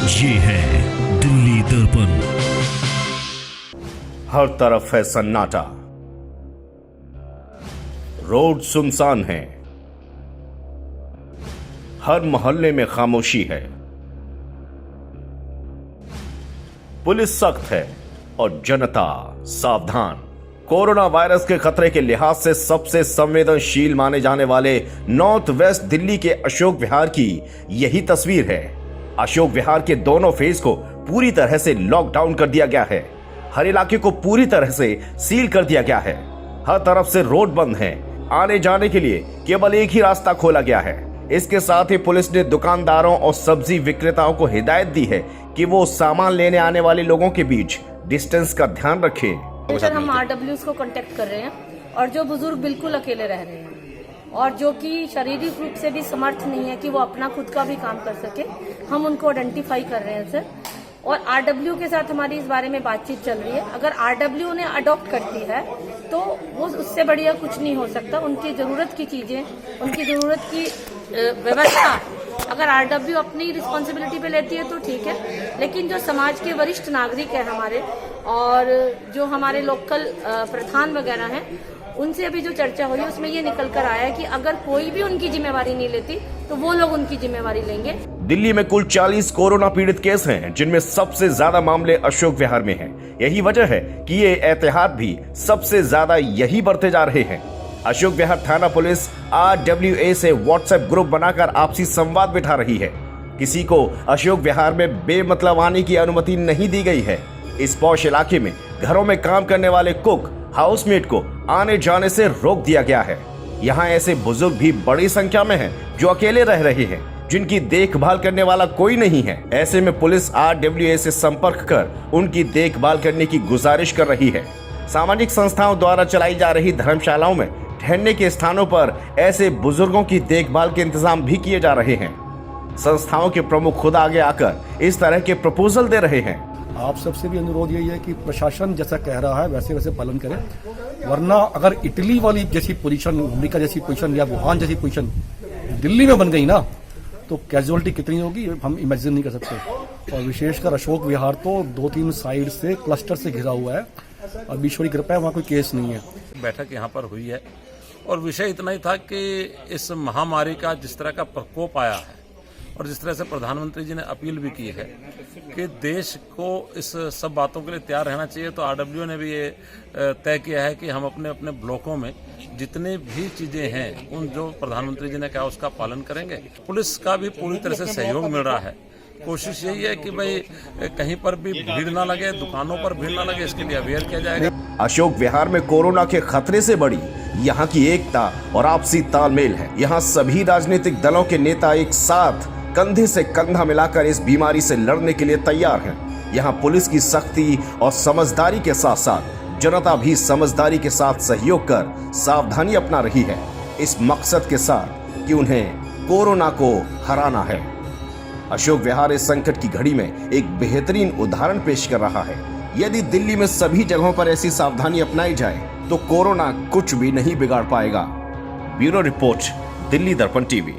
ये है दिल्ली दर्पण। हर तरफ है सन्नाटा, रोड सुनसान है, हर मोहल्ले में खामोशी है। पुलिस सख्त है और जनता सावधान। कोरोना वायरस के खतरे के लिहाज से सबसे संवेदनशील माने जाने वाले नॉर्थ वेस्ट दिल्ली के अशोक विहार की यही तस्वीर है। अशोक विहार के दोनों फेज को पूरी तरह से लॉकडाउन कर दिया गया है। हर इलाके को पूरी तरह से सील कर दिया गया है। हर तरफ से रोड बंद है। आने जाने के लिए केवल एक ही रास्ता खोला गया है। इसके साथ ही पुलिस ने दुकानदारों और सब्जी विक्रेताओं को हिदायत दी है कि वो सामान लेने आने वाले लोगों के बीच डिस्टेंस का ध्यान रखें। सर, हम RWs को कांटेक्ट कर रहे हैं और जो बुजुर्ग बिल्कुल अकेले रह रहे हैं और जो कि शारीरिक रूप से भी समर्थ नहीं है कि वो अपना खुद का भी काम कर सके, हम उनको आइडेंटिफाई कर रहे हैं सर। और RW के साथ हमारी इस बारे में बातचीत चल रही है। अगर RW उन्हें अडॉप्ट करती है तो वो उससे बढ़िया कुछ नहीं हो सकता। उनकी जरूरत की चीजें, उनकी जरूरत की व्यवस्था अगर RW अपनी रिस्पॉन्सिबिलिटी पे लेती है तो ठीक है, लेकिन जो समाज के वरिष्ठ नागरिक है हमारे और जो हमारे लोकल प्रधान वगैरह हैं, उनसे अभी जो चर्चा हुई उसमें ये निकल कर आया है कि अगर कोई भी उनकी जिम्मेवारी नहीं लेती तो वो लोग उनकी जिम्मेवारी लेंगे। दिल्ली में कुल 40 कोरोना पीड़ित केस हैं, जिनमें सबसे ज्यादा मामले अशोक विहार में हैं। यही वजह है कि ये एहतियात भी सबसे ज्यादा यही बढ़ते जा रहे हैं। अशोक विहार थाना पुलिस RWA से व्हाट्सएप ग्रुप बनाकर आपसी संवाद बिठा रही है। किसी को अशोक विहार में बेमतलब आने की अनुमति नहीं दी गई है। इस पॉश इलाके में घरों में काम करने वाले कुक, हाउसमेट को आने जाने से रोक दिया गया है। यहाँ ऐसे बुजुर्ग भी बड़ी संख्या में हैं जो अकेले रह रहे हैं, जिनकी देखभाल करने वाला कोई नहीं है। ऐसे में पुलिस RWA से संपर्क कर उनकी देखभाल करने की गुजारिश कर रही है। सामाजिक संस्थाओं द्वारा चलाई जा रही धर्मशालाओं में ठहरने के स्थानों पर ऐसे बुजुर्गों की देखभाल के इंतजाम भी किए जा रहे हैं। संस्थाओं के प्रमुख खुद आगे आकर इस तरह के प्रपोजल दे रहे हैं। आप सबसे भी अनुरोध यही है कि प्रशासन जैसा कह रहा है वैसे वैसे पालन करें, वरना अगर इटली वाली जैसी पोजीशन, अमेरिका जैसी पोजीशन या वुहान जैसी पोजीशन दिल्ली में बन गई ना, तो कैजुअलिटी कितनी होगी हम इमेजिन नहीं कर सकते। और विशेषकर अशोक विहार तो 2-3 साइड से क्लस्टर से घिरा हुआ है और ईश्वरी कृपा है वहाँ कोई केस नहीं है। बैठक यहाँ पर हुई है और विषय इतना ही था कि इस महामारी का जिस तरह का प्रकोप आया है और जिस तरह से प्रधानमंत्री जी ने अपील भी की है कि देश को इस सब बातों के लिए तैयार रहना चाहिए, तो RWA ने भी ये तय किया है कि हम अपने अपने ब्लॉकों में जितने भी चीजें हैं उन जो प्रधानमंत्री जी ने कहा उसका पालन करेंगे। पुलिस का भी पूरी तरह से सहयोग मिल रहा है। कोशिश यही है कि भाई कहीं पर भी भीड़ ना लगे, दुकानों पर भीड़ ना लगे, इसके लिए अवेयर किया जाएगा। अशोक विहार में कोरोना के खतरे से बड़ी यहाँ की एकता और आपसी तालमेल है। यहाँ सभी राजनीतिक दलों के नेता एक साथ कंधे से कंधा मिलाकर इस बीमारी से लड़ने के लिए तैयार हैं। यहाँ पुलिस की सख्ती और समझदारी के साथ साथ जनता भी समझदारी के साथ सहयोग कर सावधानी अपना रही है, इस मकसद के साथ कि उन्हें कोरोना को हराना है। अशोक विहार इस संकट की घड़ी में एक बेहतरीन उदाहरण पेश कर रहा है। यदि दिल्ली में सभी जगहों पर ऐसी सावधानी अपनाई जाए तो कोरोना कुछ भी नहीं बिगाड़ पाएगा। ब्यूरो रिपोर्ट, दिल्ली दर्पण TV।